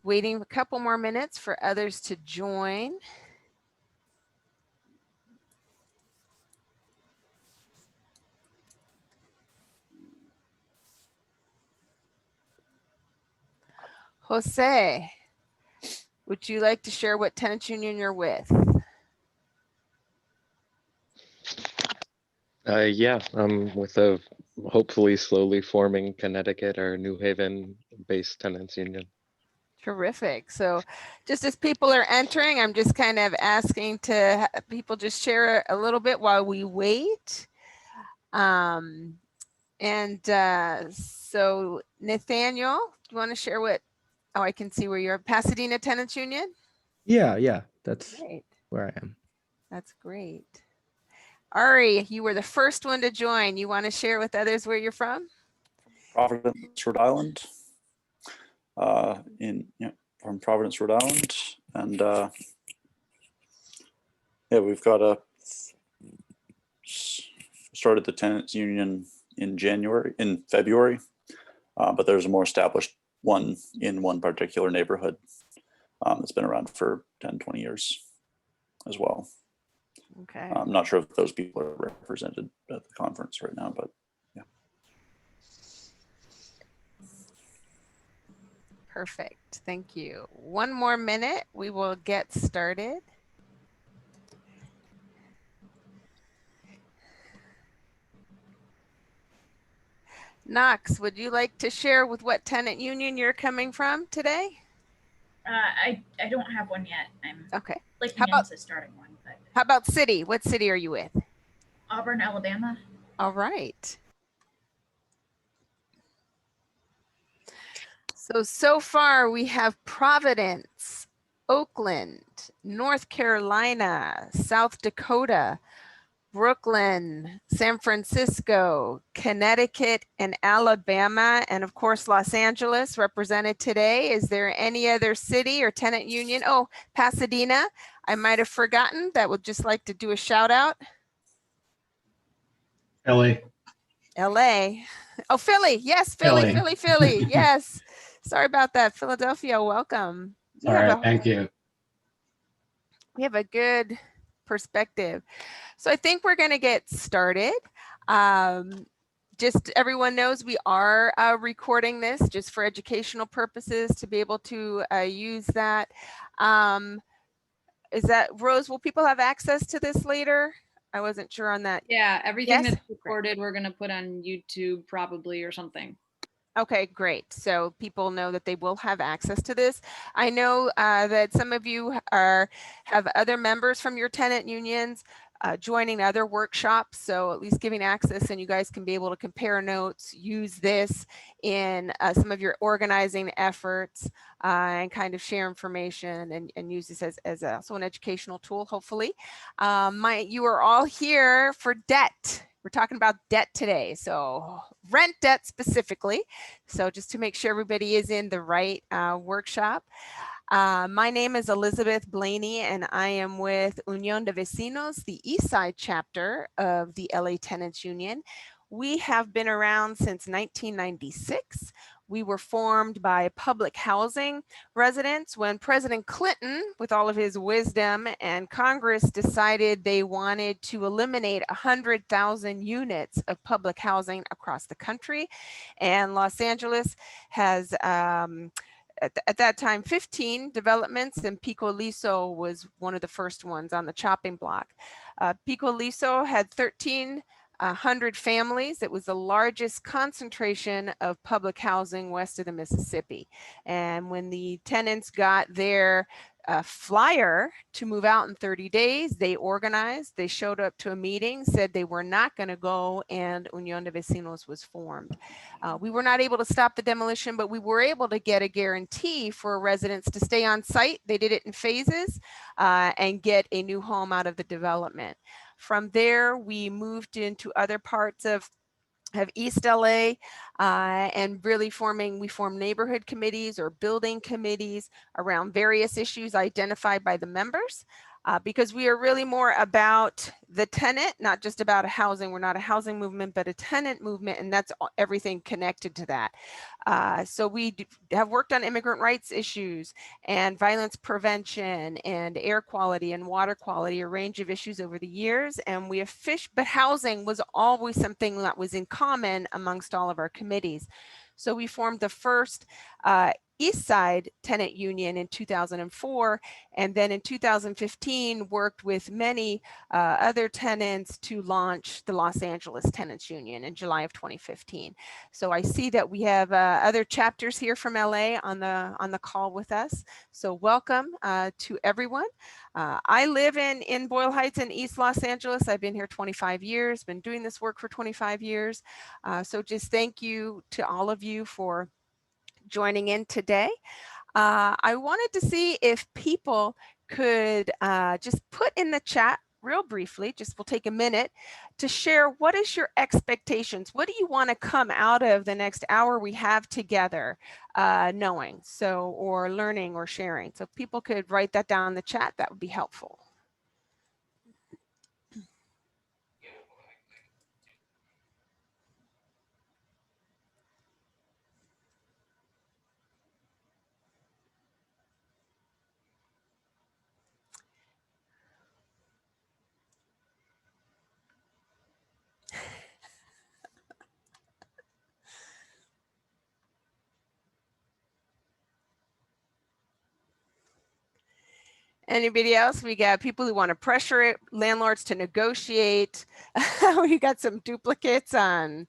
waiting a couple more minutes for others to join. Jose, would you like to share what tenants union you're with? Yeah, I'm with a hopefully slowly forming Connecticut or New Haven-based tenants union. Terrific. So just as people are entering, I'm just kind of asking to people just share a little bit while we wait. So Nathaniel, do you want to share what, oh, I can see where you're, Pasadena Tenants Union? Yeah, that's Great. where I am. That's great. Ari, you were the first one to join. You want to share with others where you're from? Providence, Rhode Island. From Providence, Rhode Island, and yeah, we've got started the tenants union in February, but there's a more established one in one particular neighborhood that's been around for 10, 20 years as well. Okay. I'm not sure if those people are represented at the conference right now, but yeah. Perfect. Thank you. One more minute, we will get started. Knox, would you like to share with what tenant union you're coming from today? I don't have one yet. I'm okay. looking into starting one. But how about city? What city are you with? Auburn, Alabama. All right. So far we have Providence, Oakland, North Carolina, South Dakota, Brooklyn, San Francisco, Connecticut, and Alabama, and of course, Los Angeles represented today. Is there any other city or tenant union? Oh, Pasadena, I might have forgotten. That would just like to do a shout out. LA. LA. Oh, Philly. Yes, Philly. Yes. Sorry about that. Philadelphia, welcome. All right, thank you. We have a good perspective. So I think we're going to get started. Just everyone knows we are recording this just for educational purposes to be able to use that. Is that, Rose, will people have access to this later? I wasn't sure on that. Yeah, everything that's recorded, we're going to put on YouTube probably or something. Okay, great. So people know that they will have access to this. I know that some of you have other members from your tenant unions joining other workshops. So at least giving access, and you guys can be able to compare notes, use this in some of your organizing efforts and kind of share information and use this as also an educational tool, hopefully. You are all here for debt. We're talking about debt today, so rent debt specifically. So just to make sure everybody is in the right workshop. My name is Elizabeth Blaney, and I am with Unión de Vecinos, the East Side chapter of the LA Tenants Union. We have been around since 1996. We were formed by public housing residents when President Clinton, with all of his wisdom, and Congress decided they wanted to eliminate 100,000 units of public housing across the country. And Los Angeles has, at that time, 15 developments, and Pico Liso was one of the first ones on the chopping block. Pico Liso had 1,300 families. It was the largest concentration of public housing west of the Mississippi. And when the tenants got their flyer to move out in 30 days, they organized, they showed up to a meeting, said they were not going to go, and Unión de Vecinos was formed. We were not able to stop the demolition, but we were able to get a guarantee for residents to stay on site. They did it in phases and get a new home out of the development. From there, we moved into other parts of East LA and really we formed neighborhood committees or building committees around various issues identified by the members. because we are really more about the tenant, not just about a housing. We're not a housing movement, but a tenant movement, and that's everything connected to that. So we have worked on immigrant rights issues and violence prevention and air quality and water quality, a range of issues over the years. And we have fished, but housing was always something that was in common amongst all of our committees. So we formed the first East Side Tenant Union in 2004, and then in 2015 worked with many other tenants to launch the Los Angeles Tenants Union in July of 2015. So I see that we have other chapters here from LA on the call with us. So welcome to everyone. I live in Boyle Heights in East Los Angeles. I've been here 25 years, been doing this work for 25 years. So just thank you to all of you for joining in today. I wanted to see if people could just put in the chat real briefly, just we'll take a minute to share what is your expectations? What do you want to come out of the next hour we have together knowing, so, or learning or sharing? So if people could write that down in the chat, that would be helpful. Anybody else? We got people who want to pressure it, landlords to negotiate. We got some duplicates on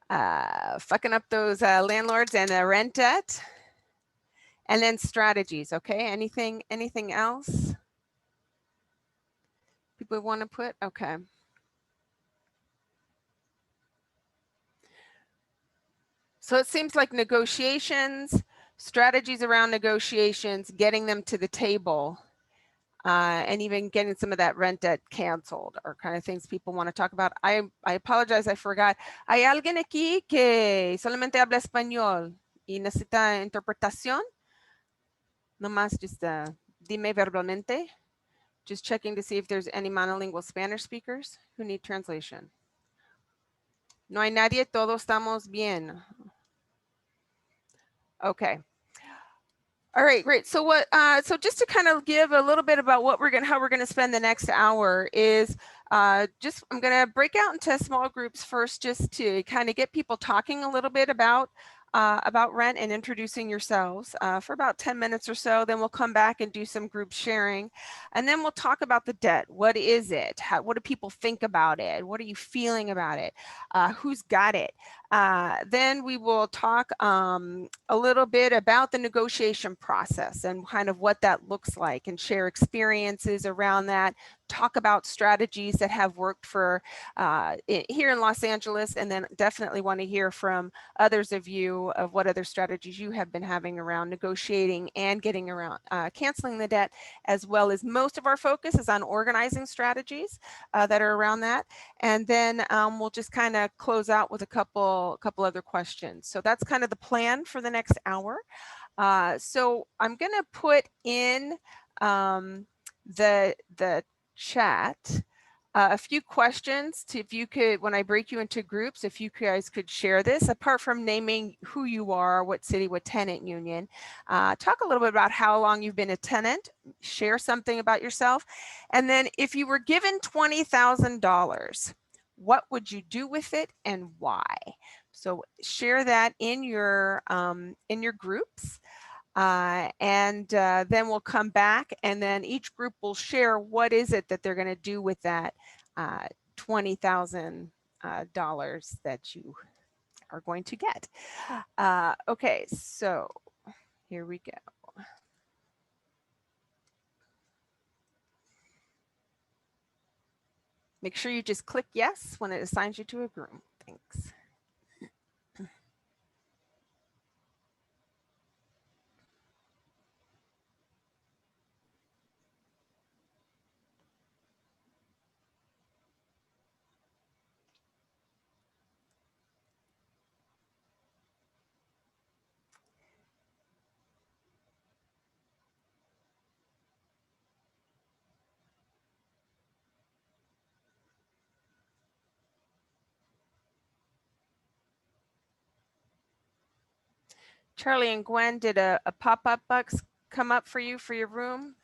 fucking up those landlords and the rent debt. And then strategies, okay? Anything else people want to put? Okay. So it seems like negotiations, strategies around negotiations, getting them to the table, and even getting some of that rent debt canceled are kind of things people want to talk about. I apologize, I forgot. ¿Hay alguien aquí que solamente habla español y necesita interpretación? Nomás just dime verbalmente. Just checking to see if there's any monolingual Spanish speakers who need translation. No hay nadie, todos estamos bien. Okay. All right, great. So so just to kind of give a little bit about how we're gonna spend the next hour is I'm gonna break out into small groups first, just to kind of get people talking a little bit about rent and introducing yourselves for about 10 minutes or so. Then we'll come back and do some group sharing. And then we'll talk about the debt. What is it? What do people think about it? What are you feeling about it? Who's got it? Then we will talk a little bit about the negotiation process and kind of what that looks like, and share experiences around that, talk about strategies that have worked for here in Los Angeles, and then definitely want to hear from others of you of what other strategies you have been having around negotiating and getting around canceling the debt, as well as most of our focus is on organizing strategies that are around that. And then we'll just kind of close out with a couple other questions. So that's kind of the plan for the next hour. So I'm going to put in the chat a few questions to, if you could, when I break you into groups, if you guys could share this, apart from naming who you are, what city, what tenant union, talk a little bit about how long you've been a tenant, share something about yourself. And then if you were given $20,000, what would you do with it and why? So share that in your groups. And then we'll come back, and then each group will share what is it that they're going to do with that $20,000 that you are going to get. Okay, so here we go. Make sure you just click yes when it assigns you to a group. Thanks. Charlie and Gwen, did a pop-up box come up for you for your room?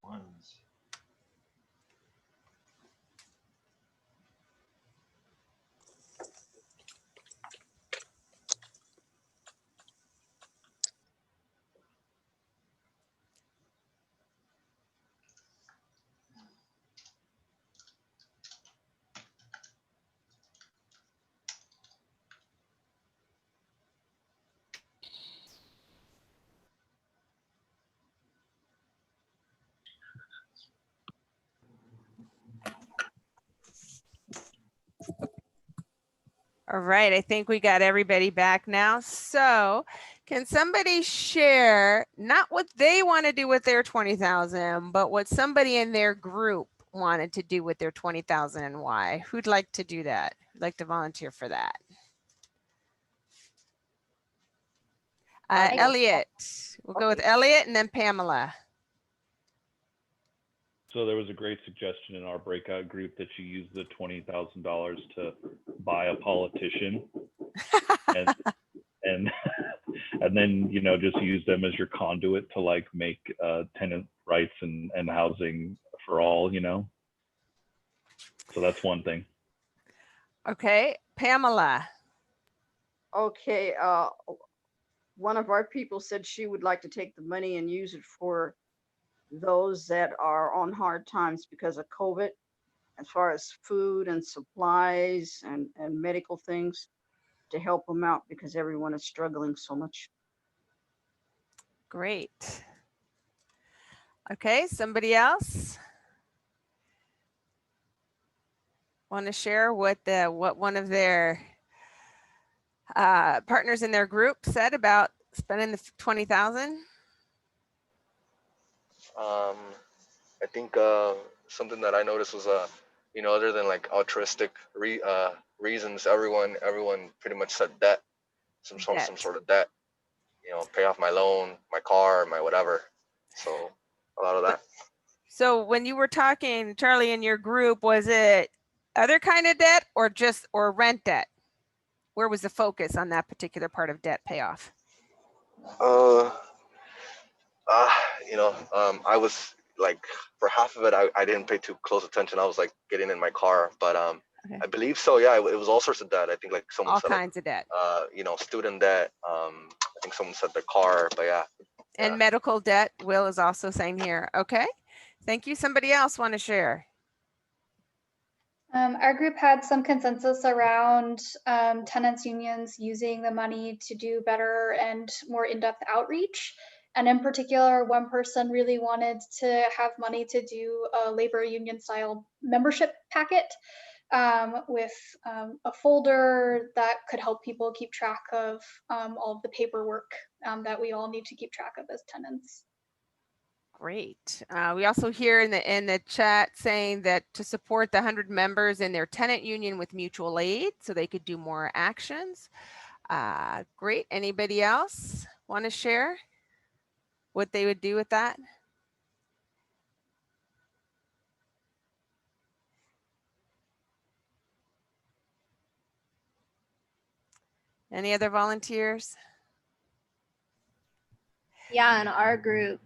Ones. All right, I think we got everybody back now. So Can somebody share not what they want to do with their 20,000, but what somebody in their group wanted to do with their 20,000 and why? Who'd like to do that? Who'd like to volunteer for that? Elliot. We'll go with Elliot and then Pamela. So there was a great suggestion in our breakout group that you use the $20,000 to buy a politician and and then, you know, just use them as your conduit to like make tenant rights and housing for all, you know. So that's one thing. Okay, Pamela. Okay, one of our people said she would like to take the money and use it for those that are on hard times because of COVID, as far as food and supplies and medical things, to help them out because everyone is struggling so much. Great. Okay, somebody else want to share what one of their partners in their group said about spending the 20,000? I think something that I noticed was, you know, other than like altruistic reasons, everyone pretty much said debt, some sort of debt. You know, pay off my loan, my car, my whatever. So a lot of that. So when you were talking, Charlie, in your group, was it other kind of debt or rent debt? Where was the focus on that particular part of debt payoff? You know, I was like, for half of it, I didn't pay too close attention. I was like getting in my car, but Okay. I believe so. Yeah, it was all sorts of debt. I think like someone All said, kinds of debt. you know, student debt. I think someone said their car, but yeah. And Yeah. medical debt, Will is also saying here. Okay, thank you. Somebody else want to share? Our group had some consensus around tenants unions using the money to do better and more in-depth outreach. And in particular, one person really wanted to have money to do a labor union style membership packet with a folder that could help people keep track of all of the paperwork that we all need to keep track of as tenants. Great. We also hear in the chat saying that to support the 100 members in their tenant union with mutual aid so they could do more actions. Great. Anybody else want to share what they would do with that? Any other volunteers? Yeah, in our group,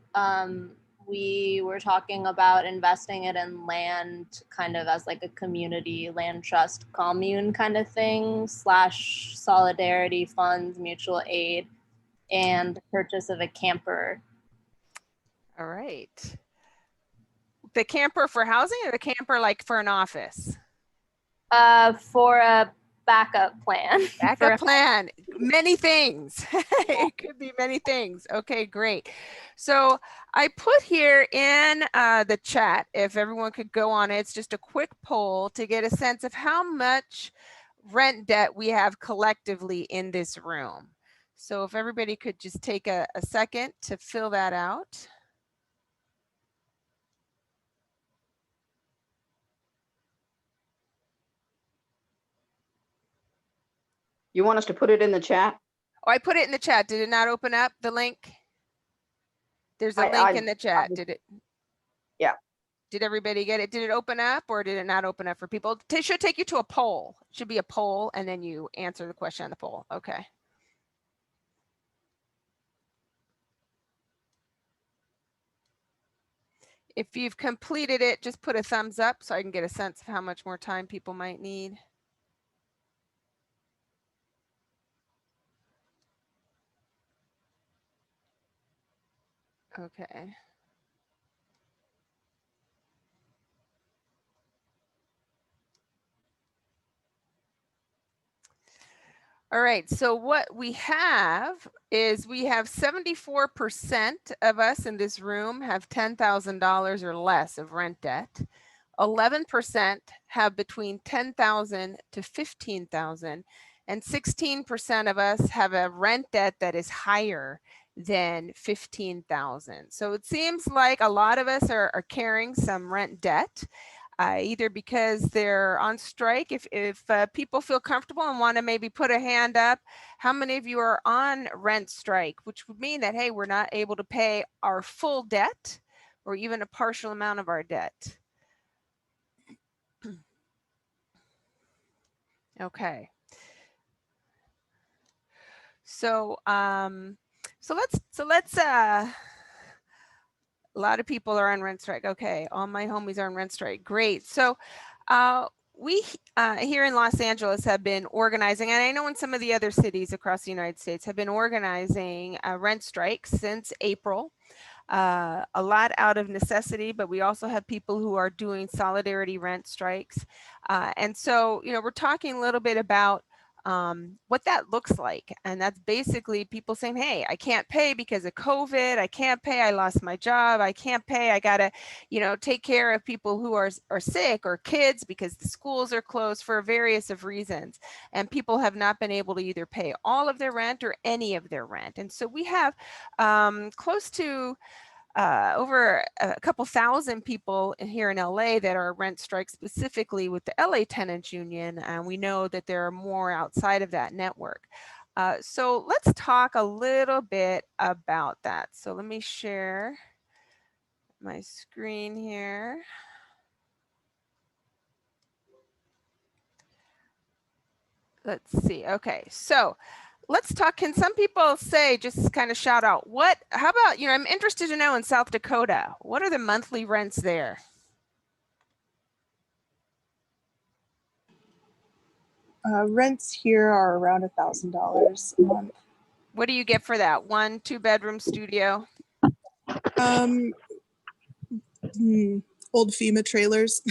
we were talking about investing it in land kind of as like a community land trust commune kind of thing, / solidarity funds, mutual aid, and purchase of a camper. All right. The camper for housing or the camper like for an office? For a backup plan. Backup plan, many things. It could be many things. Okay, great. So I put here in the chat, if everyone could go on it, it's just a quick poll to get a sense of how much rent debt we have collectively in this room. So if everybody could just take a second to fill that out. You want us to put it in the chat? Oh, I put it in the chat. Did it not open up the link? There's a link in the chat. Did it? Yeah. Did everybody get it? Did it open up or did it not open up for people? It should take you to a poll. It should be a poll and then you answer the question on the poll. Okay. If you've completed it, just put a thumbs up so I can get a sense of how much more time people might need. Okay. All right, so what we have is we have 74% of us in this room have $10,000 or less of rent debt. 11% have between $10,000 to $15,000, and 16% of us have a rent debt that is higher than 15,000. So it seems like a lot of us are carrying some rent debt, either because they're on strike. If people feel comfortable and want to maybe put a hand up, how many of you are on rent strike, which would mean that, hey, we're not able to pay our full debt or even a partial amount of our debt? Okay. So let's a lot of people are on rent strike. Okay, all my homies are on rent strike. Great. So we here in Los Angeles have been organizing, and I know in some of the other cities across the United States have been organizing rent strikes since April. A lot out of necessity, but we also have people who are doing solidarity rent strikes. And so, you know, we're talking a little bit about what that looks like. And that's basically people saying, hey, I can't pay because of COVID. I can't pay. I lost my job. I can't pay. I got to, you know, take care of people who are sick or kids because the schools are closed for various of reasons. And people have not been able to either pay all of their rent or any of their rent. And so we have close to over a couple thousand people here in LA that are rent strike specifically with the LA Tenants Union, and we know that there are more outside of that network. So let's talk a little bit about that. So let me share my screen here. Let's see. Okay, so let's talk. Can some people say, just kind of shout out, how about, you know, I'm interested to know in South Dakota, what are the monthly rents there? Rents here are around $1,000 a month. What do you get for that? 1 2-bedroom studio? Old FEMA trailers.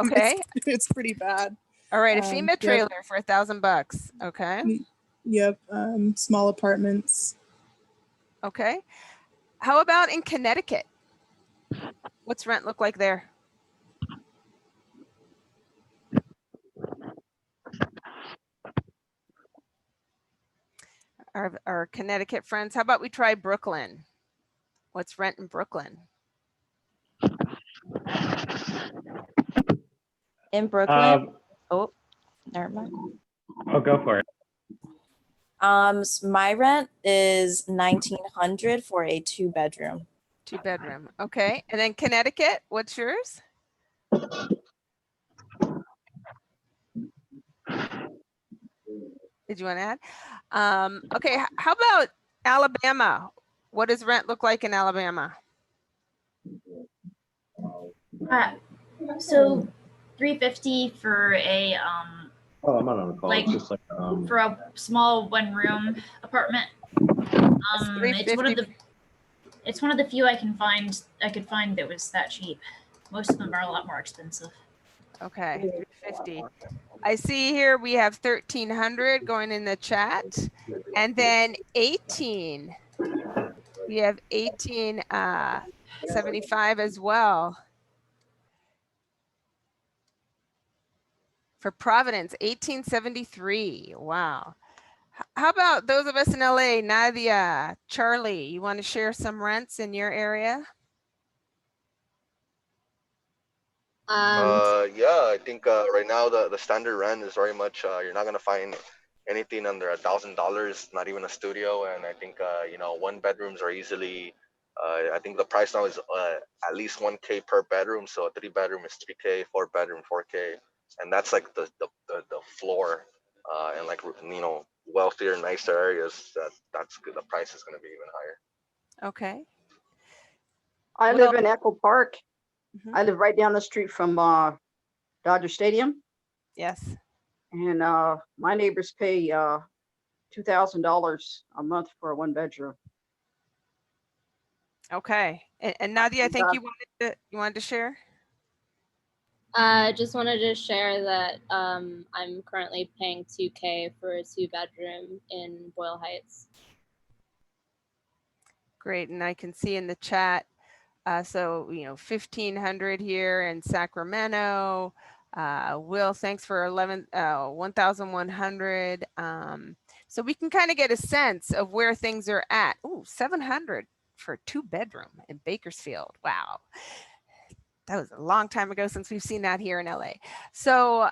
Okay. It's pretty bad. All right, a FEMA trailer Yep. for $1,000. Okay. Yep. Small apartments. Okay. How about in Connecticut? What's rent look like there? Our Connecticut friends. How about we try Brooklyn? What's rent in Brooklyn? In Brooklyn? Oh, never mind. Oh, go for it. My rent is $1,900 for a 2-bedroom. 2-bedroom. Okay. And then Connecticut, what's yours? Did you want to add? Okay. How about Alabama? What does rent look like in Alabama? So $350 for a Oh, I'm not on a call. like It's just like for a small 1-room apartment. It's one of the few I could find that was that cheap. Most of them are a lot more expensive. Okay, $350. I see here we have 1,300 going in the chat, and then 18. We have 1875 as well. For Providence, 1873. Wow. How about those of us in LA? Nadia, Charlie, you want to share some rents in your area? Yeah, I think right now the standard rent is very much you're not gonna find anything under $1,000, not even a studio. And I think you know, 1-bedrooms are easily I think the price now is at least $1K per bedroom. So a 3-bedroom is $3K, 4-bedroom $4K, and that's like the floor. And like, you know, wealthier, nicer areas, that's good. The price is gonna be even higher. Okay. I live in Echo Park. Mhm. I live right down the street from Dodger Stadium. Yes. And my neighbors pay $2,000 a month for a 1-bedroom. Okay. And Nadia, I think you wanted to share? Just wanted to share that I'm currently paying $2K for a 2-bedroom in Boyle Heights. Great. And I can see in the chat, so, you know, 1,500 here in Sacramento, Will, thanks for 1,100. So we can kind of get a sense of where things are at. Ooh, 700 for a 2-bedroom in Bakersfield. Wow. That was a long time ago since we've seen that here in LA. So,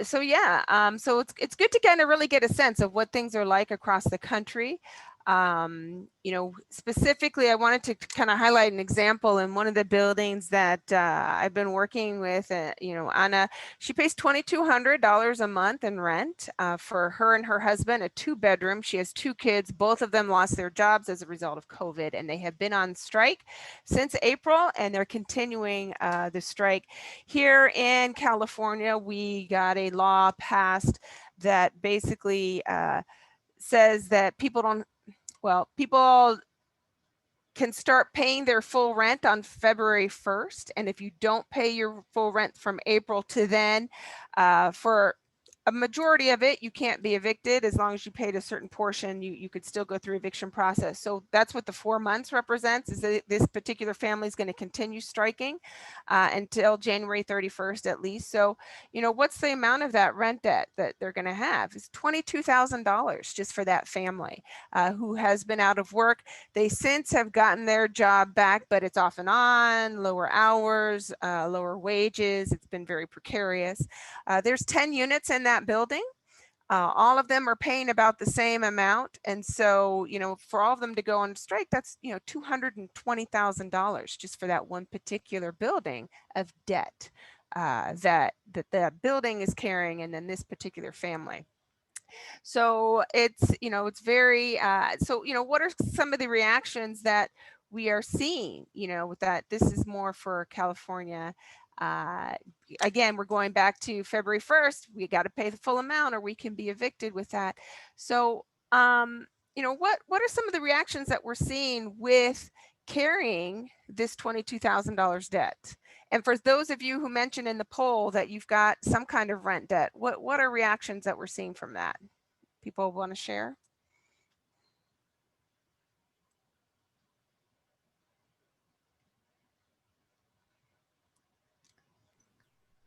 so yeah, so it's good to kind of really get a sense of what things are like across the country. You know, specifically, I wanted to kind of highlight an example in one of the buildings that I've been working with. You know, Anna, she pays $2,200 a month in rent for her and her husband, a 2-bedroom. She has 2 kids. Both of them lost their jobs as a result of COVID, and they have been on strike since April, and they're continuing the strike. Here in California, we got a law passed that basically says that people can start paying their full rent on February 1st. And if you don't pay your full rent from April to then, for a majority of it, you can't be evicted. As long as you paid a certain portion, you could still go through eviction process. So that's what the 4 months represents, is that this particular family is going to continue striking until January 31st at least. So, you know, what's the amount of that rent debt that they're going to have? It's $22,000 just for that family who has been out of work. They since have gotten their job back, but it's off and on, lower hours, lower wages. It's been very precarious. There's 10 units in that building. All of them are paying about the same amount. And so, you know, for all of them to go on strike, that's, you know, $220,000 just for that one particular building of debt that the building is carrying, and then this particular family. So it's, you know, it's very, so, you know, what are some of the reactions that we are seeing, you know, with that? This is more for California. Again, we're going back to February 1st. We got to pay the full amount or we can be evicted with that. So, you know, what are some of the reactions that we're seeing with carrying this $22,000 debt? And for those of you who mentioned in the poll that you've got some kind of rent debt, what are reactions that we're seeing from that? People want to share?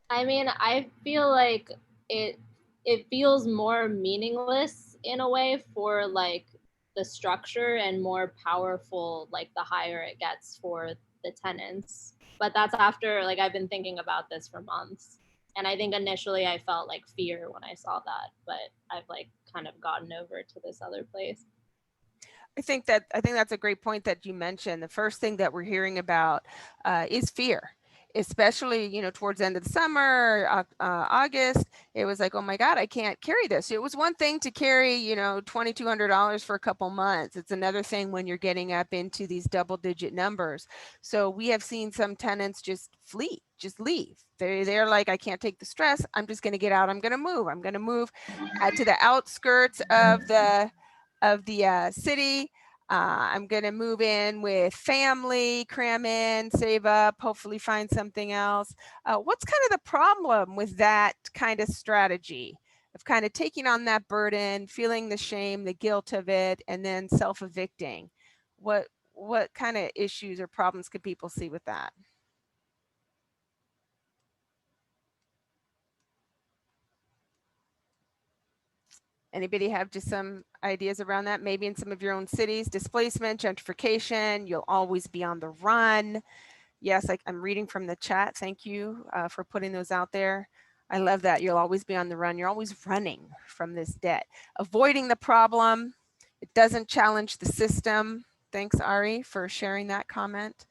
I mean, I feel like it feels more meaningless in a way for like the structure, and more powerful like the higher it gets for the tenants. But that's after, like, I've been thinking about this for months. And I think initially I felt like fear when I saw that, but I've like kind of gotten over to this other place. I think that's a great point that you mentioned. The first thing that we're hearing about is fear, especially, you know, towards the end of the summer, August. It was like, oh my God, I can't carry this. It was one thing to carry, you know, $2,200 for a couple months. It's another thing when you're getting up into these double-digit numbers. So we have seen some tenants just flee, just leave. They're like, I can't take the stress. I'm just going to get out. I'm going to move. I'm going to move to the outskirts of the city. I'm going to move in with family, cram in, save up, hopefully find something else. What's kind of the problem with that kind of strategy of kind of taking on that burden, feeling the shame, the guilt of it, and then self-evicting? What kind of issues or problems could people see with that? Anybody have just some ideas around that? Maybe in some of your own cities, displacement, gentrification, you'll always be on the run. Yes, I'm reading from the chat. Thank you for putting those out there. I love that. You'll always be on the run. You're always running from this debt. Avoiding the problem. It doesn't challenge the system. Thanks, Ari, for sharing that comment.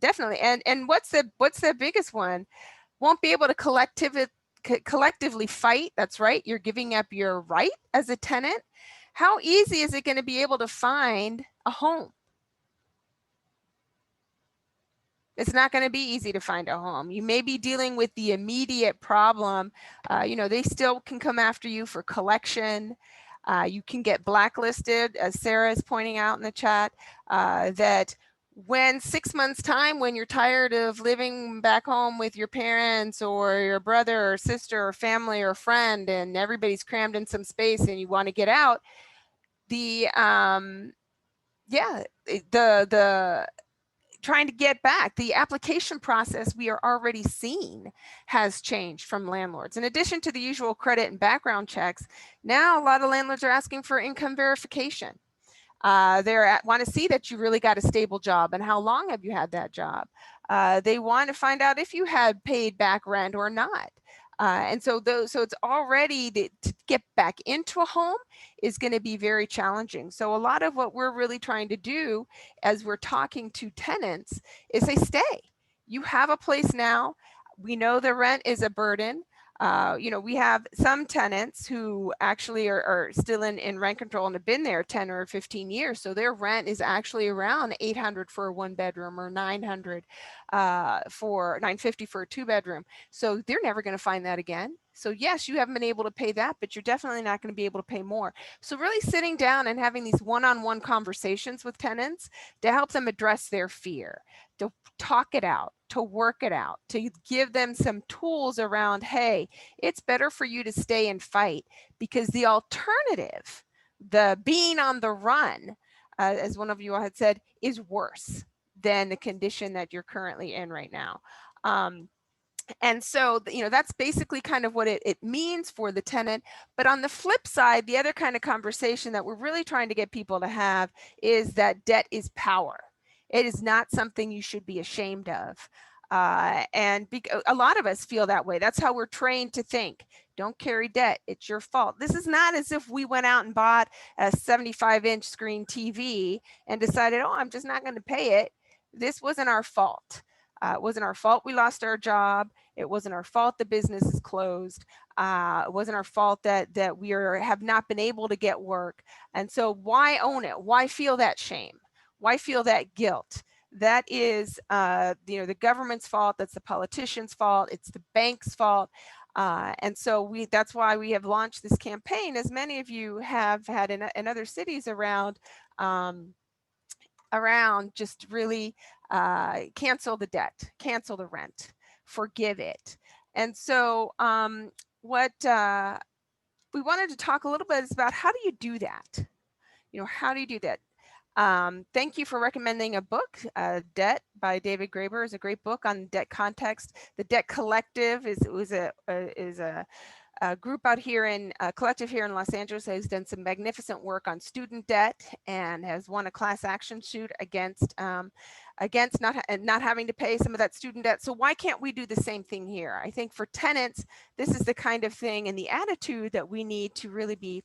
Definitely. And what's the biggest one? Won't be able to collectively fight. That's right. You're giving up your right as a tenant. How easy is it going to be able to find a home? It's not going to be easy to find a home. You may be dealing with the immediate problem. You know, they still can come after you for collection. You can get blacklisted, as Sarah is pointing out in the chat, that when 6 months time, when you're tired of living back home with your parents or your brother or sister or family or friend, and everybody's crammed in some space and you want to get out, the trying to get back. The application process we are already seeing has changed from landlords. In addition to the usual credit and background checks, now a lot of landlords are asking for income verification. They want to see that you really got a stable job and how long have you had that job. They want to find out if you had paid back rent or not. And so it's already to get back into a home is going to be very challenging. So a lot of what we're really trying to do as we're talking to tenants is say, stay. You have a place now. We know the rent is a burden. You know, we have some tenants who actually are still in rent control and have been there 10 or 15 years. So their rent is actually around $800 for a 1-bedroom or $900 for $950 for a 2-bedroom. So they're never going to find that again. So yes, you haven't been able to pay that, but you're definitely not going to be able to pay more. So really sitting down and having these one-on-one conversations with tenants to help them address their fear, to talk it out, to work it out, to give them some tools around, hey, it's better for you to stay and fight because the alternative, the being on the run, as one of you all had said, is worse than the condition that you're currently in right now. And so, you know, that's basically kind of what it means for the tenant. But on the flip side, the other kind of conversation that we're really trying to get people to have is that debt is power. It is not something you should be ashamed of. And a lot of us feel that way. That's how we're trained to think. Don't carry debt. It's your fault. This is not as if we went out and bought a 75-inch screen TV and decided, oh, I'm just not going to pay it. This wasn't our fault. It wasn't our fault we lost our job. It wasn't our fault the business is closed. It wasn't our fault that we have not been able to get work. And so why own it? Why feel that shame? Why feel that guilt? That is, you know, the government's fault. That's the politician's fault. It's the bank's fault. And so that's why we have launched this campaign, as many of you have had in other cities around just really cancel the debt, cancel the rent, forgive it. And so what we wanted to talk a little bit is about how do you do that? You know, how do you do that? Thank you for recommending a book. Debt by David Graeber is a great book on debt context. The Debt Collective is a group out here collective here in Los Angeles has done some magnificent work on student debt and has won a class action suit against not having to pay some of that student debt. So why can't we do the same thing here? I think for tenants, this is the kind of thing and the attitude that we need to really be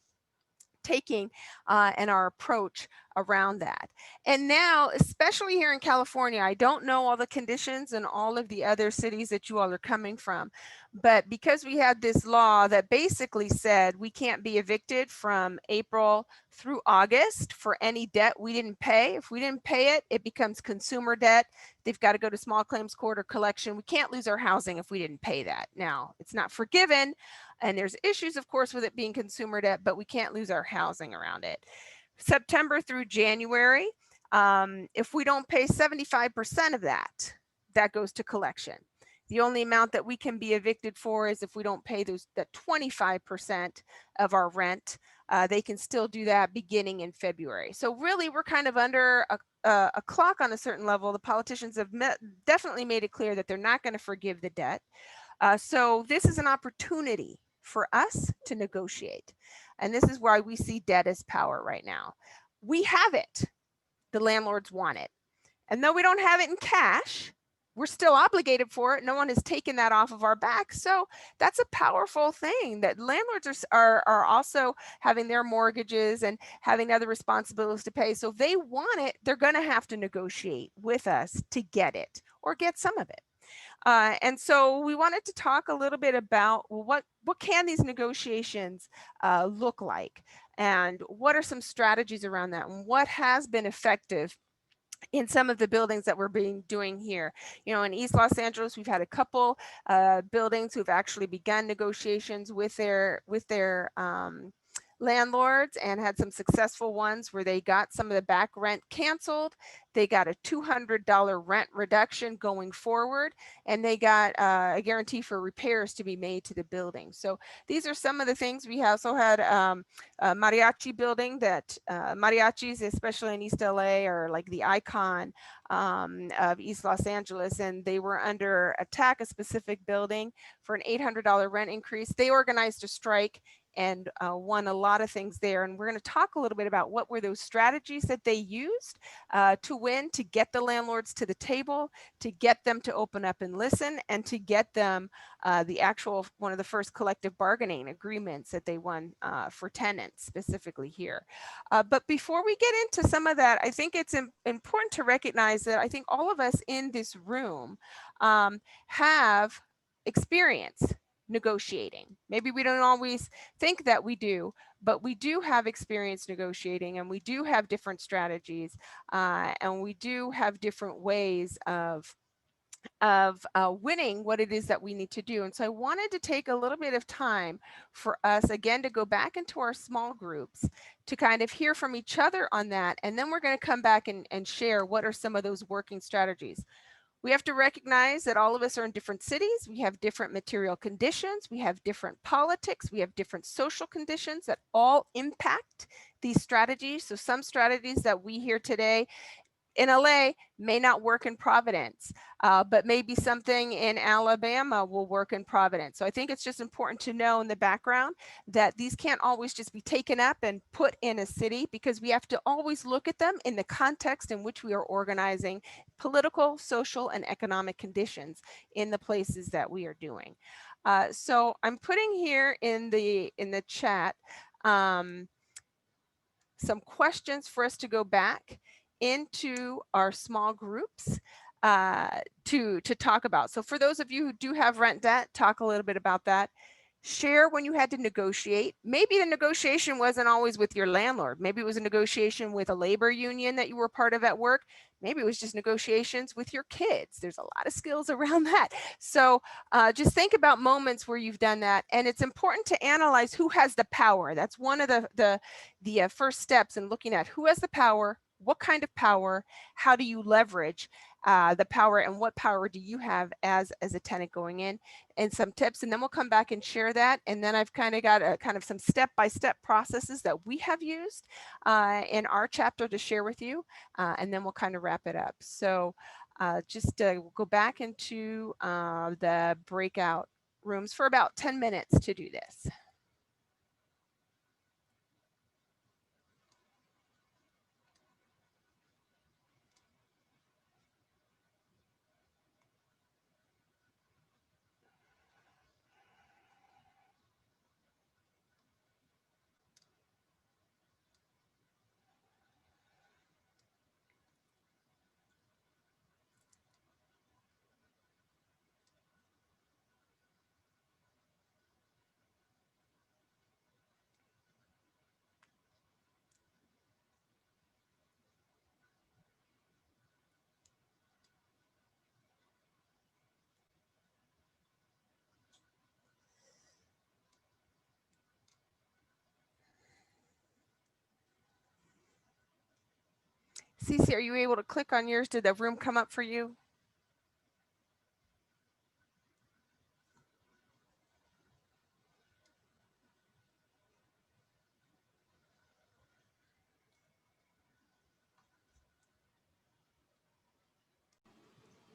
taking and our approach around that. And now, especially here in California, I don't know all the conditions in all of the other cities that you all are coming from, but because we had this law that basically said we can't be evicted from April through August for any debt we didn't pay. If we didn't pay it, it becomes consumer debt. They've got to go to small claims court or collection. We can't lose our housing if we didn't pay that. Now, it's not forgiven, and there's issues, of course, with it being consumer debt, but we can't lose our housing around it. September through January, if we don't pay 75% of that, that goes to collection. The only amount that we can be evicted for is if we don't pay that 25% of our rent. They can still do that beginning in February. So really, we're kind of under a clock on a certain level. The politicians have definitely made it clear that they're not going to forgive the debt. So this is an opportunity for us to negotiate. And this is why we see debt as power right now. We have it. The landlords want it. And though we don't have it in cash, we're still obligated for it. No one has taken that off of our back. So that's a powerful thing that landlords are also having their mortgages and having other responsibilities to pay. So if they want it, they're going to have to negotiate with us to get it or get some of it. And so we wanted to talk a little bit about what can these negotiations look like, and what are some strategies around that, and what has been effective in some of the buildings that we're doing here. You know, in East Los Angeles, we've had a couple buildings who've actually begun negotiations with their landlords and had some successful ones where they got some of the back rent canceled. They got a $200 rent reduction going forward, and they got a guarantee for repairs to be made to the building. So these are some of the things. We also had a mariachi building that mariachis, especially in East LA, are like the icon of East Los Angeles, and they were under attack, a specific building, for an $800 rent increase. They organized a strike and won a lot of things there. And we're going to talk a little bit about what were those strategies that they used to win, to get the landlords to the table, to get them to open up and listen, and to get them the actual, one of the first collective bargaining agreements that they won for tenants specifically here. But before we get into some of that, I think it's important to recognize that I think all of us in this room have experience negotiating. Maybe we don't always think that we do, but we do have experience negotiating, and we do have different strategies, and we do have different ways of winning what it is that we need to do. And so I wanted to take a little bit of time for us, again, to go back into our small groups to kind of hear from each other on that. And then we're going to come back and share what are some of those working strategies. We have to recognize that all of us are in different cities. We have different material conditions. We have different politics. We have different social conditions that all impact these strategies. So some strategies that we hear today in LA may not work in Providence, but maybe something in Alabama will work in Providence. So I think it's just important to know in the background that these can't always just be taken up and put in a city, because we have to always look at them in the context in which we are organizing political, social, and economic conditions in the places that we are doing. So I'm putting here in the chat some questions for us to go back into our small groups to talk about. So for those of you who do have rent debt, talk a little bit about that. Share when you had to negotiate. Maybe the negotiation wasn't always with your landlord. Maybe it was a negotiation with a labor union that you were part of at work. Maybe it was just negotiations with your kids. There's a lot of skills around that. So just think about moments where you've done that. And it's important to analyze who has the power. That's one of the first steps in looking at who has the power, what kind of power, how do you leverage the power, and what power do you have as a tenant going in, and some tips. And then we'll come back and share that. And then I've kind of got some step-by-step processes that we have used in our chapter to share with you. And then we'll kind of wrap it up. So just go back into the breakout rooms for about 10 minutes to do this. Cece, are you able to click on yours? Did the room come up for you?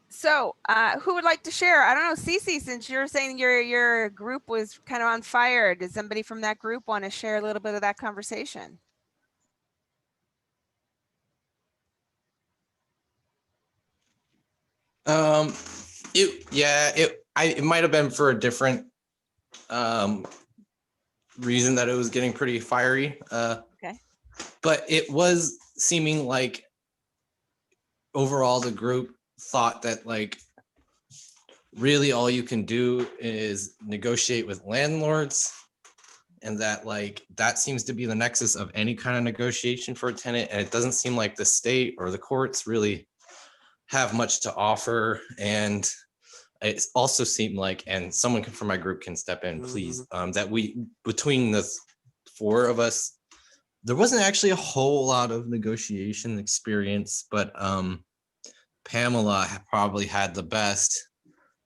So who would like to share? I don't know, Cece, since you're saying your group was kind of on fire, does somebody from that group want to share a little bit of that conversation? It might have been for a different reason that it was getting pretty fiery. Okay. But it was seeming like overall the group thought that like really all you can do is negotiate with landlords, and that like that seems to be the nexus of any kind of negotiation for a tenant. And it doesn't seem like the state or the courts really have much to offer. And it also seemed like, and someone from my group can step in, please, that we, between the 4 of us, there wasn't actually a whole lot of negotiation experience, but Pamela probably had the best,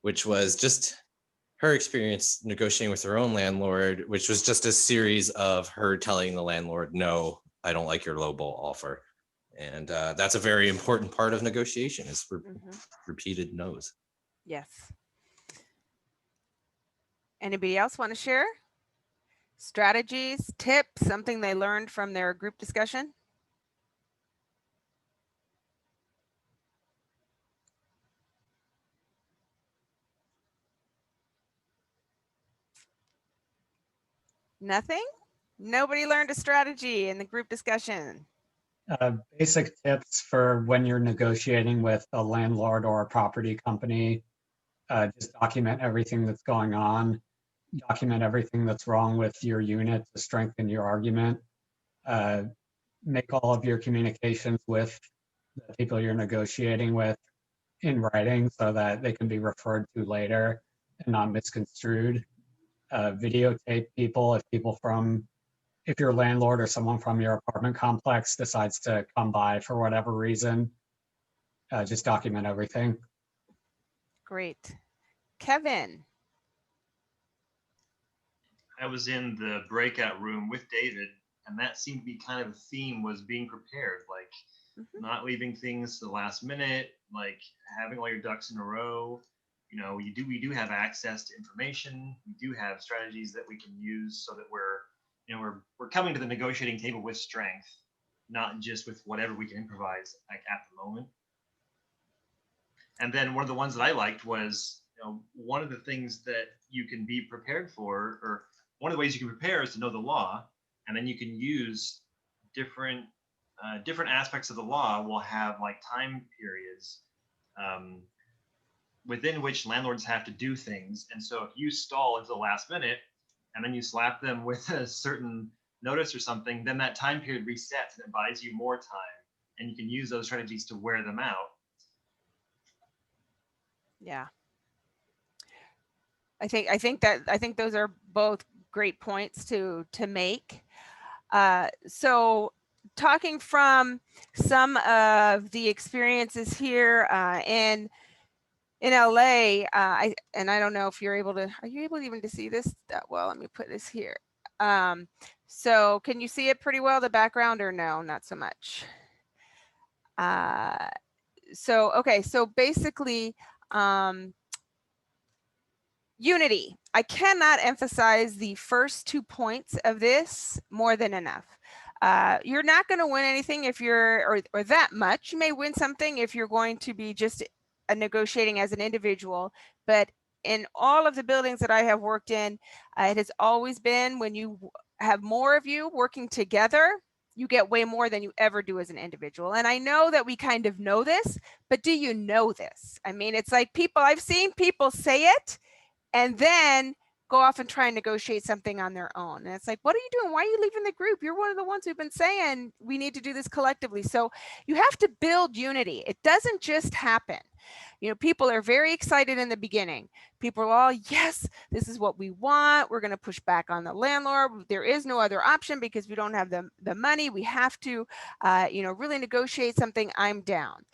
which was just her experience negotiating with her own landlord, which was just a series of her telling the landlord, no, I don't like your lowball offer. And that's a very important part of negotiation is repeated no's. Yes. Anybody else want to share? Strategies, tips, something they learned from their group discussion? Nothing? Nobody learned a strategy in the group discussion. Basic tips for when you're negotiating with a landlord or a property company. Just document everything that's going on. Document everything that's wrong with your unit to strengthen your argument. Make all of your communications with the people you're negotiating with in writing so that they can be referred to later and not misconstrued. Videotape people if your landlord or someone from your apartment complex decides to come by for whatever reason, just document everything. Great. Kevin. I was in the breakout room with David, and that seemed to be kind of a theme, was being prepared, like not leaving things to the last minute, like having all your ducks in a row. You know, we do have access to information. We do have strategies that we can use so that we're coming to the negotiating table with strength, not just with whatever we can improvise like at the moment. And then one of the ones that I liked was, one of the things that you can be prepared for, or one of the ways you can prepare is to know the law, and then you can use different aspects of the law will have like time periods within which landlords have to do things. And so if you stall into the last minute and then you slap them with a certain notice or something, then that time period resets and it buys you more time, and you can use those strategies to wear them out. Yeah. I think those are both great points to make. So talking from some of the experiences here in LA, I don't know if you're able to, are you able even to see this that well? Let me put this here. So can you see it pretty well, the background, or no, not so much? Okay, so basically, unity. I cannot emphasize the first 2 points of this more than enough. You're not going to win anything if you're, or that much. You may win something if you're going to be just negotiating as an individual, but in all of the buildings that I have worked in, it has always been when you have more of you working together, you get way more than you ever do as an individual. And I know that we kind of know this, but do you know this? I mean, it's like I've seen people say it and then go off and try and negotiate something on their own. And it's like, what are you doing? Why are you leaving the group? You're one of the ones who've been saying we need to do this collectively. So you have to build unity. It doesn't just happen. People are very excited in the beginning. People are all, yes, this is what we want. We're going to push back on the landlord. There is no other option because we don't have the money. We have to, really negotiate something. I'm down.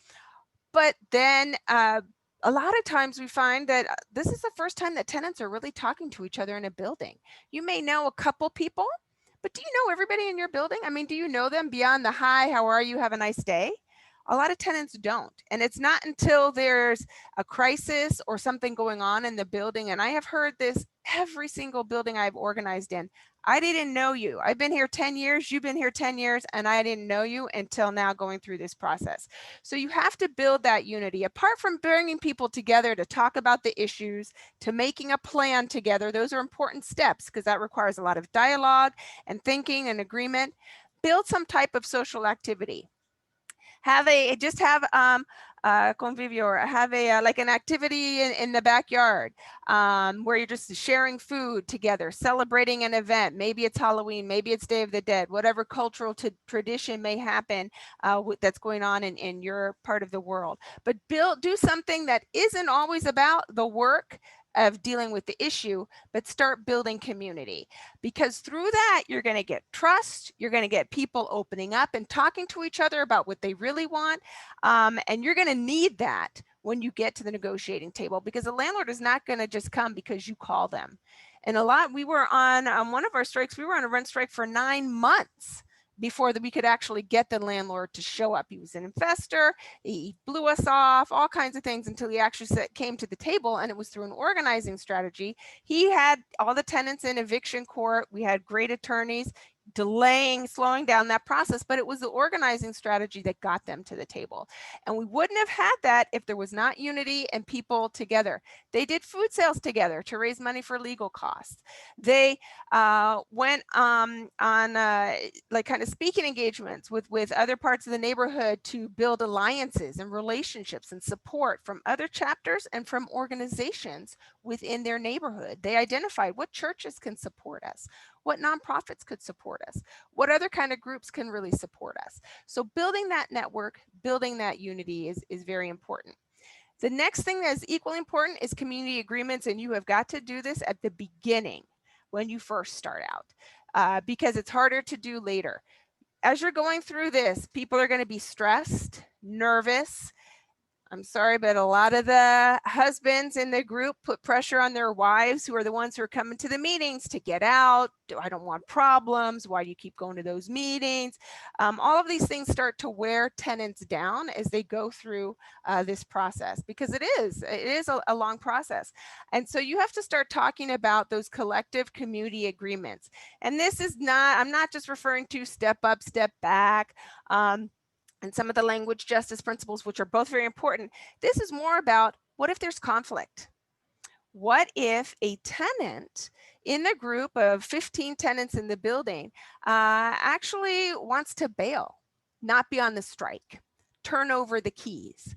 But then a lot of times we find that this is the first time that tenants are really talking to each other in a building. You may know a couple people, but do you know everybody in your building? I mean, do you know them beyond the hi, how are you, have a nice day? A lot of tenants don't. And it's not until there's a crisis or something going on in the building. And I have heard this every single building I've organized in. I didn't know you. I've been here 10 years. You've been here 10 years and I didn't know you until now going through this process. So you have to build that unity. Apart from bringing people together to talk about the issues, to making a plan together, those are important steps because that requires a lot of dialogue and thinking and agreement. Build some type of social activity. Have convivio, or have like an activity in the backyard where you're just sharing food together, celebrating an event. Maybe it's Halloween, maybe it's Day of the Dead, whatever cultural tradition may happen that's going on in your part of the world. But do something that isn't always about the work of dealing with the issue, but start building community, because through that, you're going to get trust. You're going to get people opening up and talking to each other about what they really want. And you're going to need that when you get to the negotiating table, because the landlord is not going to just come because you call them. And we were on one of our strikes, we were on a rent strike for 9 months before we could actually get the landlord to show up. He was an investor, he blew us off, all kinds of things, until he actually came to the table, and it was through an organizing strategy. He had all the tenants in eviction court. We had great attorneys slowing down that process, but it was the organizing strategy that got them to the table. And we wouldn't have had that if there was not unity and people together. They did food sales together to raise money for legal costs. They went on like kind of speaking engagements with other parts of the neighborhood to build alliances and relationships and support from other chapters and from organizations within their neighborhood. They identified what churches can support us, what nonprofits could support us, what other kind of groups can really support us. So building that network, building that unity is very important. The next thing that is equally important is community agreements, and you have got to do this at the beginning when you first start out, because it's harder to do later. As you're going through this, people are going to be stressed, nervous. I'm sorry, but a lot of the husbands in the group put pressure on their wives, who are the ones who are coming to the meetings, to get out. I don't want problems. Why do you keep going to those meetings? All of these things start to wear tenants down as they go through this process, because it is a long process. And so you have to start talking about those collective community agreements. And this is not, I'm not just referring to step up, step back, and some of the language justice principles, which are both very important. This is more about, what if there's conflict? What if a tenant in the group of 15 tenants in the building actually wants to bail, not be on the strike, turn over the keys?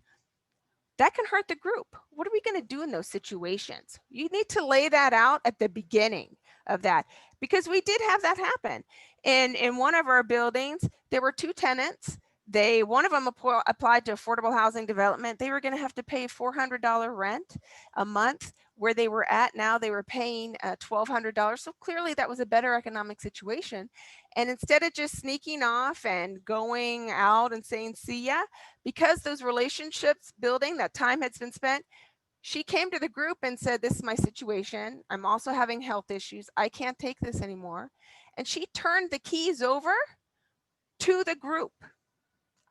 That can hurt the group. What are we going to do in those situations? You need to lay that out at the beginning of that, because we did have that happen. In one of our buildings, there were 2 tenants. One of them applied to affordable housing development. They were going to have to pay $400 rent a month. Where they were at now, they were paying $1,200. So clearly that was a better economic situation. And instead of just sneaking off and going out and saying, see ya, because those relationships building, that time had been spent, she came to the group and said, this is my situation. I'm also having health issues. I can't take this anymore. And she turned the keys over to the group.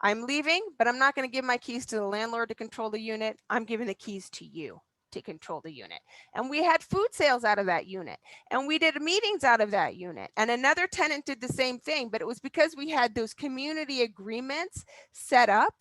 I'm leaving, but I'm not going to give my keys to the landlord to control the unit. I'm giving the keys to you to control the unit. And we had food sales out of that unit, and we did meetings out of that unit. And another tenant did the same thing, but it was because we had those community agreements set up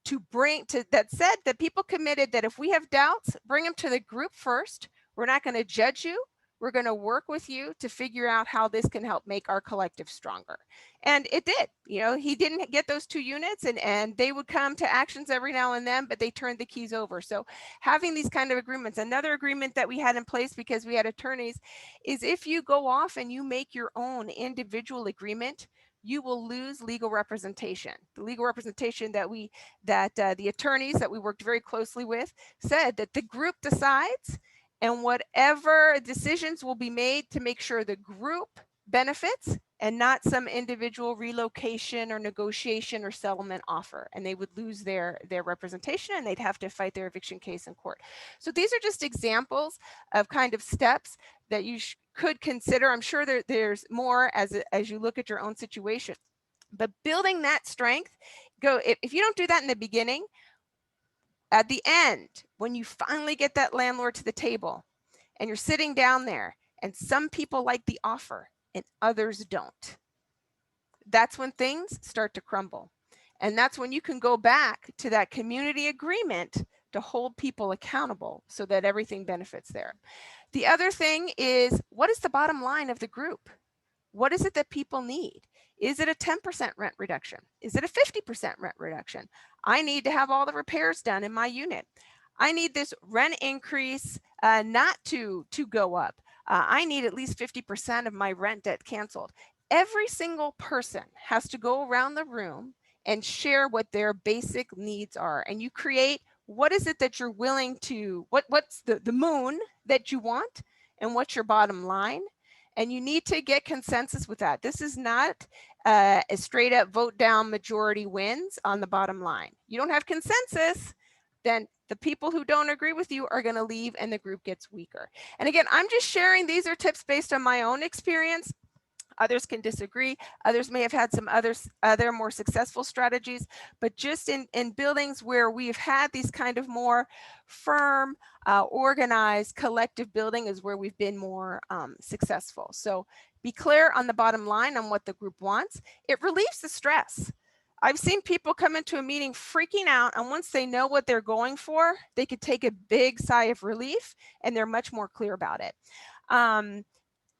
that said that people committed that if we have doubts, bring them to the group first. We're not going to judge you. We're going to work with you to figure out how this can help make our collective stronger. And it did. You know, he didn't get those 2 units, and they would come to actions every now and then, but they turned the keys over. So having these kind of agreements, another agreement that we had in place because we had attorneys, is if you go off and you make your own individual agreement, you will lose legal representation. The legal representation that the attorneys that we worked very closely with said that the group decides, and whatever decisions will be made to make sure the group benefits and not some individual relocation or negotiation or settlement offer. And they would lose their representation, and they'd have to fight their eviction case in court. So these are just examples of kind of steps that you could consider. I'm sure there's more as you look at your own situation. But building that strength, if you don't do that in the beginning, at the end, when you finally get that landlord to the table and you're sitting down there and some people like the offer and others don't, that's when things start to crumble. And that's when you can go back to that community agreement to hold people accountable so that everything benefits there. The other thing is, what is the bottom line of the group? What is it that people need? Is it a 10% rent reduction? Is it a 50% rent reduction? I need to have all the repairs done in my unit. I need this rent increase not to go up. I need at least 50% of my rent debt canceled. Every single person has to go around the room and share what their basic needs are. And you create what is it that you're willing to, what's the moon that you want, and what's your bottom line? And you need to get consensus with that. This is not a straight up vote down majority wins on the bottom line. You don't have consensus, then the people who don't agree with you are going to leave and the group gets weaker. And again, I'm just sharing, these are tips based on my own experience. Others can disagree. Others may have had some other more successful strategies, but just in buildings where we've had these kind of more firm, organized, collective building is where we've been more successful. So be clear on the bottom line on what the group wants. It relieves the stress. I've seen people come into a meeting freaking out, and once they know what they're going for, they could take a big sigh of relief and they're much more clear about it.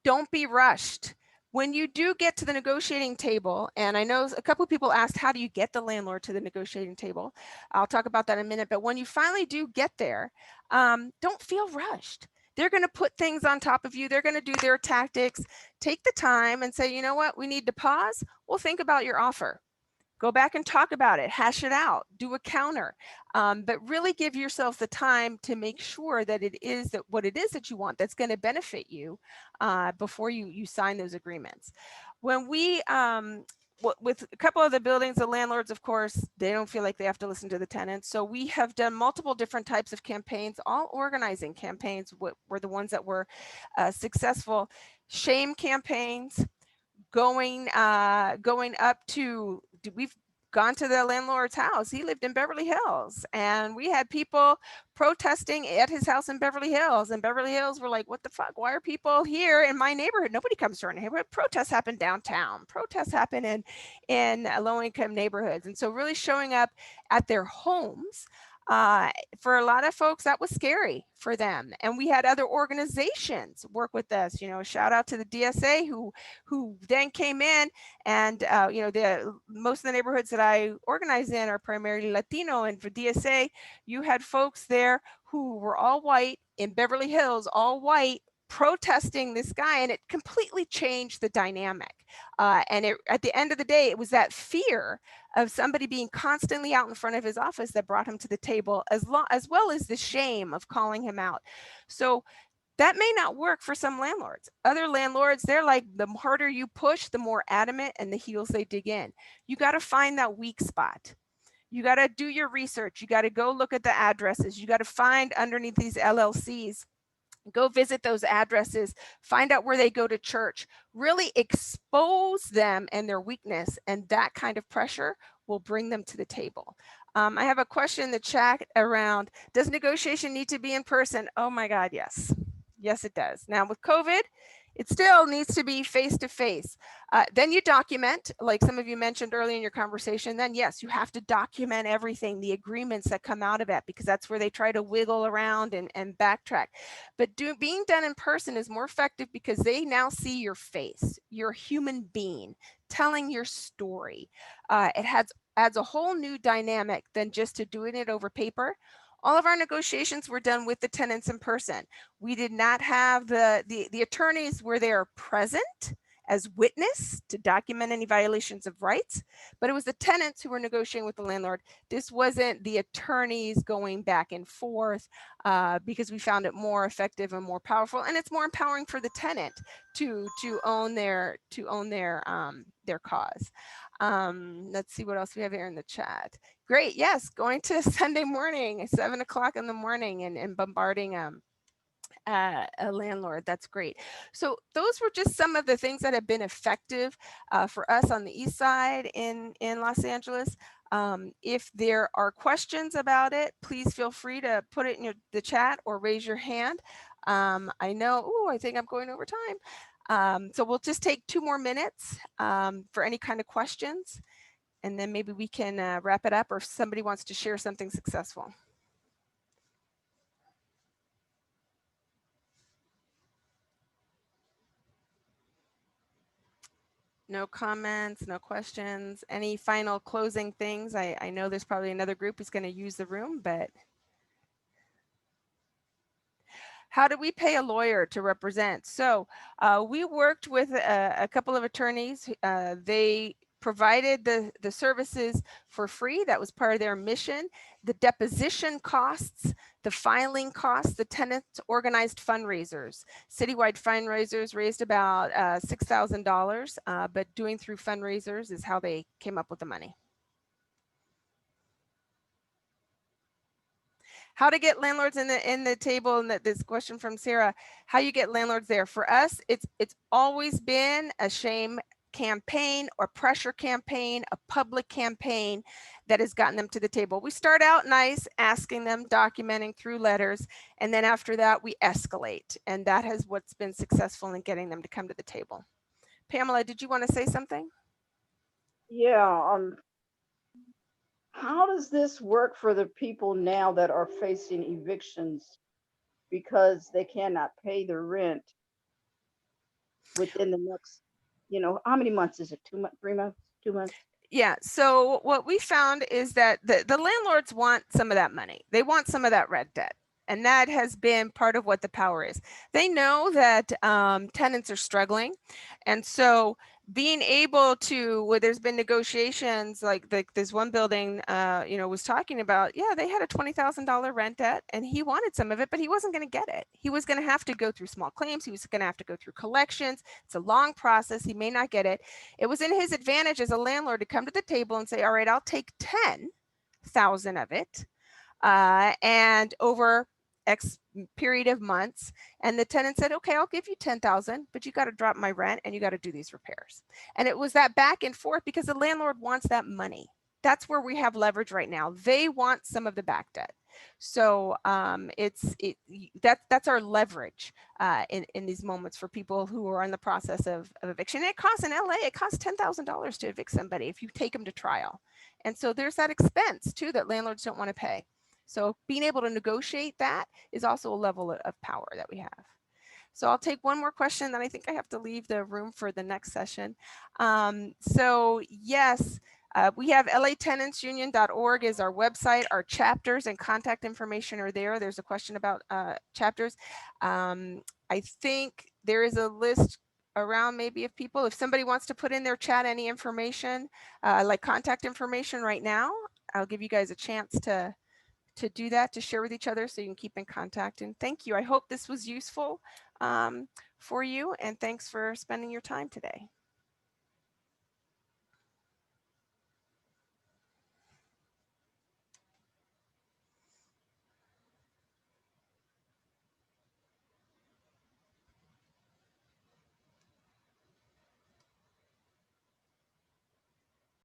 Don't be rushed. When you do get to the negotiating table, and I know a couple of people asked, how do you get the landlord to the negotiating table? I'll talk about that in a minute, but when you finally do get there, don't feel rushed. They're going to put things on top of you. They're going to do their tactics. Take the time and say, you know what, we need to pause. We'll think about your offer. Go back and talk about it, hash it out, do a counter, but really give yourself the time to make sure that it is that what it is that you want that's going to benefit you before you sign those agreements. When we, with a couple of the buildings, the landlords, of course, they don't feel like they have to listen to the tenants. So we have done multiple different types of campaigns. All organizing campaigns were the ones that were successful. Shame campaigns, going up to, we've gone to the landlord's house. He lived in Beverly Hills, and we had people protesting at his house in Beverly Hills, and Beverly Hills were like, what the fuck, why are people here in my neighborhood? Nobody comes to our neighborhood. Protests happen downtown. Protests happen in low-income neighborhoods. And so really showing up at their homes, for a lot of folks, that was scary for them. And we had other organizations work with us, you know, shout out to the DSA who then came in, and, you know, most of the neighborhoods that I organize in are primarily Latino. And for DSA, you had folks there who were all white in Beverly Hills, all white, protesting this guy, and it completely changed the dynamic. And at the end of the day, it was that fear of somebody being constantly out in front of his office that brought him to the table, as well as the shame of calling him out. So that may not work for some landlords. Other landlords, they're like, the harder you push, the more adamant and the heels they dig in. You got to find that weak spot. You got to do your research. You got to go look at the addresses. You got to find underneath these LLCs. Go visit those addresses, find out where they go to church, really expose them and their weakness, and that kind of pressure will bring them to the table. I have a question in the chat around, does negotiation need to be in person? Oh my God, yes. Yes, it does. Now with COVID, it still needs to be face-to-face. Then you document, like some of you mentioned earlier in your conversation, then yes, you have to document everything, the agreements that come out of it, because that's where they try to wiggle around and backtrack. But being done in person is more effective because they now see your face, you're a human being telling your story. It adds a whole new dynamic than just to doing it over paper. All of our negotiations were done with the tenants in person. We did not have the attorneys were there present as witness to document any violations of rights, but it was the tenants who were negotiating with the landlord. This wasn't the attorneys going back and forth because we found it more effective and more powerful, and it's more empowering for the tenant to own their cause. Let's see what else we have here in the chat. Great, yes, going to Sunday morning, 7 o'clock in the morning, and bombarding a landlord. That's great. So those were just some of the things that have been effective for us on the east side in Los Angeles. If there are questions about it, please feel free to put it in the chat or raise your hand. I know, I think I'm going over time. So we'll just take 2 more minutes for any kind of questions, and then maybe we can wrap it up, or if somebody wants to share something successful. No comments, no questions. Any final closing things? I know there's probably another group who's going to use the room, but how do we pay a lawyer to represent? So we worked with a couple of attorneys. They provided the services for free. That was part of their mission. The deposition costs, the filing costs, the tenants organized fundraisers. Citywide fundraisers raised about $6,000, but doing through fundraisers is how they came up with the money. How to get landlords in the table, and this question from Sarah, how you get landlords there. For us, it's always been a shame campaign or pressure campaign, a public campaign that has gotten them to the table. We start out nice, asking them, documenting through letters, and then after that we escalate, and that has what's been successful in getting them to come to the table. Pamela, did you want to say something? Yeah, how does this work for the people now that are facing evictions because they cannot pay their rent within the next, how many months is it? 2 months, 3 months, 2 months? Yeah, so what we found is that the landlords want some of that money. They want some of that rent debt. And that has been part of what the power is. They know that tenants are struggling. And so being able to, where there's been negotiations, like this one building, was talking about, yeah, they had a $20,000 rent debt and he wanted some of it, but he wasn't going to get it. He was going to have to go through small claims. He was going to have to go through collections. It's a long process. He may not get it. It was in his advantage as a landlord to come to the table and say, all right, I'll take 10,000 of it. And over X period of months, and the tenant said, okay, I'll give you 10,000, but you got to drop my rent and you got to do these repairs. And it was that back and forth because the landlord wants that money. That's where we have leverage right now. They want some of the back debt. So that's our leverage in these moments for people who are in the process of eviction. It costs in LA, it costs $10,000 to evict somebody if you take them to trial. And so there's that expense too that landlords don't want to pay. So being able to negotiate that is also a level of power that we have. So I'll take one more question, then I think I have to leave the room for the next session. So yes, we have latenantsunion.org is our website. Our chapters and contact information are there. There's a question about chapters. I think there is a list around maybe if people, if somebody wants to put in their chat any information, like contact information right now, I'll give you guys a chance to do that, to share with each other so you can keep in contact. And thank you. I hope this was useful for you, and thanks for spending your time today.